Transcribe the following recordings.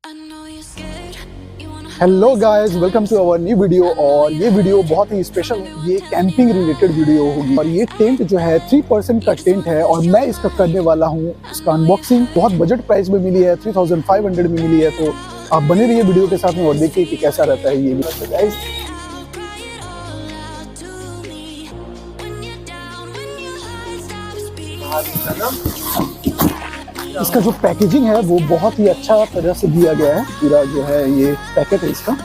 Hello guys, welcome to our new video. और ये video बहुत ही स्पेशल, ये कैंपिंग रिलेटेड वीडियो होगी। और ये टेंट जो है 3% का टेंट है और मैं इसका करने वाला हूँ इसका अनबॉक्सिंग। बहुत बजट प्राइस में मिली है, 3500 में मिली है। तो आप बने रहिए वीडियो के साथ में और देखिए कि कैसा रहता है ये गाइस। इसका जो पैकेजिंग है वो बहुत ही अच्छा तरह से दिया गया है। पूरा जो है ये पैकेट है इसका,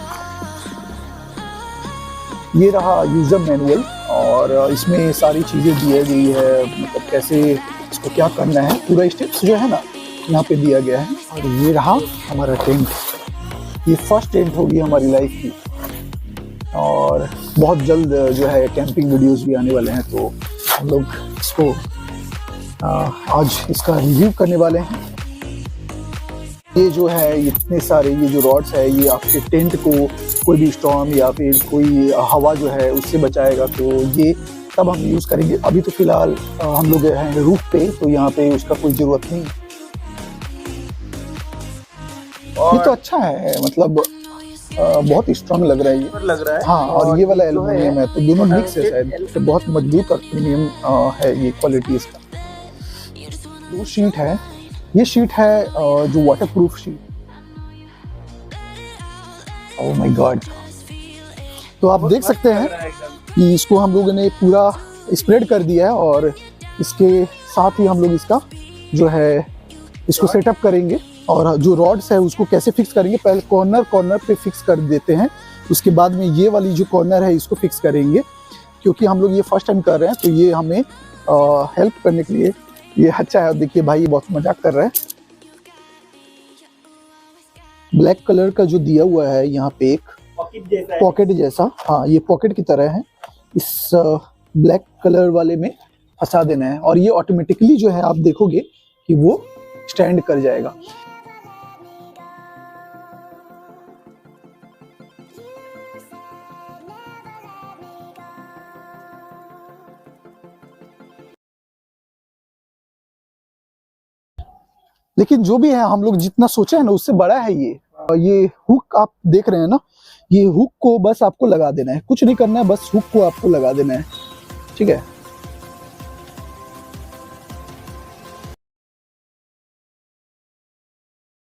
ये रहा यूजर मैनुअल और इसमें सारी चीजें दी गई है, मतलब कैसे इसको क्या करना है, पूरा स्टेप्स जो है ना यहाँ पे दिया गया है। और ये रहा हमारा टेंट, ये फर्स्ट टेंट होगी हमारी लाइफ की। और बहुत जल्द जो है कैंपिंग वीडियोस भी आने वाले हैं, तो हम लोग इसको आज इसका रिव्यू करने वाले हैं। ये जो है इतने सारे ये जो रॉड्स है ये आपके टेंट को कोई भी स्टॉर्म या फिर कोई हवा जो है उससे बचाएगा। तो ये तब हम यूज़ करेंगे। अभी तो फिलहाल हम लोग हैं रूफ पे, तो यहाँ पे उसका कोई ज़रूरत नहीं। ये तो अच्छा है, मतलब बहुत स्ट्रांग लग रहा है ये, लग रहा है। हाँ। और ये वाला एल्युमिनियम है, तो दोनों मिक्स है शायद, तो बहुत मजबूत एल्युमिनियम है ये क्वालिटी इसका। दो शीट है, ये शीट है जो waterproof sheet. Oh my God, तो आप देख सकते हैं कि इसको हम लोगों ने पूरा स्प्रेड कर दिया है। और इसके साथ ही हम लोग इसका जो है इसको सेटअप करेंगे। और जो रॉड्स है उसको कैसे फिक्स करेंगे, पहले कॉर्नर पे फिक्स कर देते हैं, उसके बाद में ये वाली जो कॉर्नर है इसको फिक्स करेंगे। क्योंकि हम लोग ये फर्स्ट टाइम कर रहे हैं, तो ये हमें हेल्प करने के लिए ये अच्छा है। देखिए भाई ये बहुत मजाक कर रहा है। ब्लैक कलर का जो दिया हुआ है यहाँ पे एक पॉकेट जैसा, हाँ ये पॉकेट की तरह है। इस ब्लैक कलर वाले में फंसा देना है और ये ऑटोमेटिकली जो है आप देखोगे कि वो स्टैंड कर जाएगा। लेकिन जो भी है हम लोग जितना सोचे है ना उससे बड़ा है ये हुक आप देख रहे हैं ना, ये हुक को बस आपको लगा देना है, कुछ नहीं करना है, बस हुक को आपको लगा देना है, ठीक है।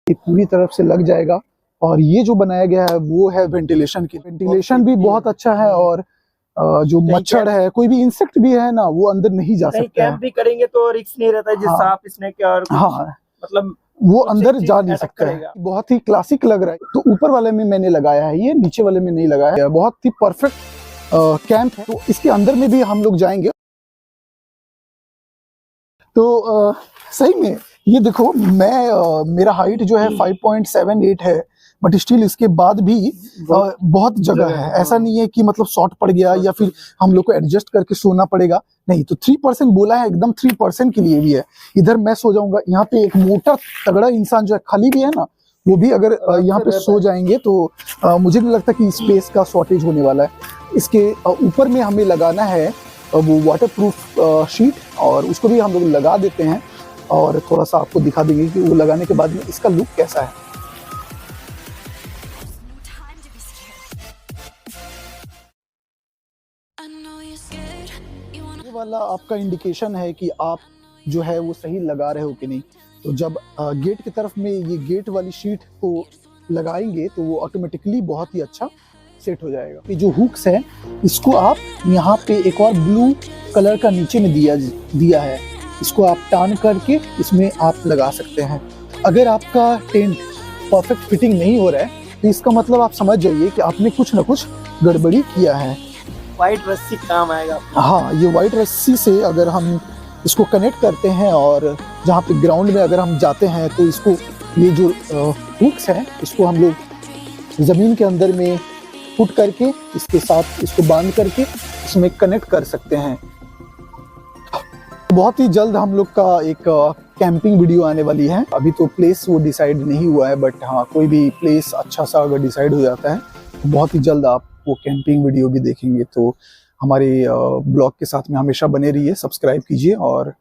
ये पूरी तरफ से लग जाएगा। और ये जो बनाया गया है वो है वेंटिलेशन की, वेंटिलेशन भी बहुत अच्छा है। और जो मच्छर है, कोई भी इंसेक्ट भी है ना, वो अंदर नहीं जा सकता है। कैंप भी करेंगे तो रिस्क नहीं रहता है, जिस सांप स्नेक और हाँ, मतलब वो अंदर जा नहीं सकता है। बहुत ही क्लासिक लग रहा है। तो ऊपर वाले में मैंने लगाया है, ये नीचे वाले में नहीं लगाया है। बहुत ही परफेक्ट कैंप है। तो इसके अंदर में भी हम लोग जाएंगे। तो सही में ये देखो, मैं मेरा हाइट जो है 5.78 है, बट स्टिल इसके बाद भी बहुत जगह है। ऐसा नहीं है कि मतलब शॉर्ट पड़ गया या फिर हम लोग को एडजस्ट करके सोना पड़ेगा, नहीं। तो 3% बोला है, एकदम 3% के लिए भी है। इधर मैं सो जाऊंगा, यहाँ पे एक मोटा तगड़ा इंसान जो है खाली भी है ना, वो भी अगर यहाँ पे सो जाएंगे तो मुझे नहीं लगता कि स्पेस का शॉर्टेज होने वाला है। इसके ऊपर में हमें लगाना है वो वाटरप्रूफ शीट, और उसको भी हम लोग लगा देते हैं। और थोड़ा सा आपको दिखा देंगे कि वो लगाने के बाद में इसका लुक कैसा है। ये वाला आपका इंडिकेशन है कि आप जो है वो सही लगा रहे हो कि नहीं। तो जब गेट की तरफ में ये गेट वाली शीट को लगाएंगे तो वो ऑटोमेटिकली बहुत ही अच्छा सेट हो जाएगा। ये जो हुक्स है इसको आप यहाँ पे एक और ब्लू कलर का नीचे में दिया है, इसको आप टान करके इसमें आप लगा सकते हैं। अगर आपका टेंट परफेक्ट फिटिंग नहीं हो रहा है तो इसका मतलब आप समझ जाइए कि आपने कुछ ना कुछ गड़बड़ी किया है। व्हाइट रस्सी काम आएगा। हाँ, ये व्हाइट रस्सी से अगर हम इसको कनेक्ट करते हैं और जहाँ पे ग्राउंड में अगर हम जाते हैं तो इसको ये जो हुक्स है इसको हम लोग ज़मीन के अंदर में पुट करके इसके साथ इसको बांध करके इसमें कनेक्ट कर सकते हैं। बहुत ही जल्द हम लोग का एक कैंपिंग वीडियो आने वाली है। अभी तो प्लेस वो डिसाइड नहीं हुआ है, बट हाँ कोई भी प्लेस अच्छा सा अगर डिसाइड हो जाता है तो बहुत ही जल्द आप वो कैंपिंग वीडियो भी देखेंगे। तो हमारे ब्लॉग के साथ में हमेशा बने रहिए, सब्सक्राइब कीजिए और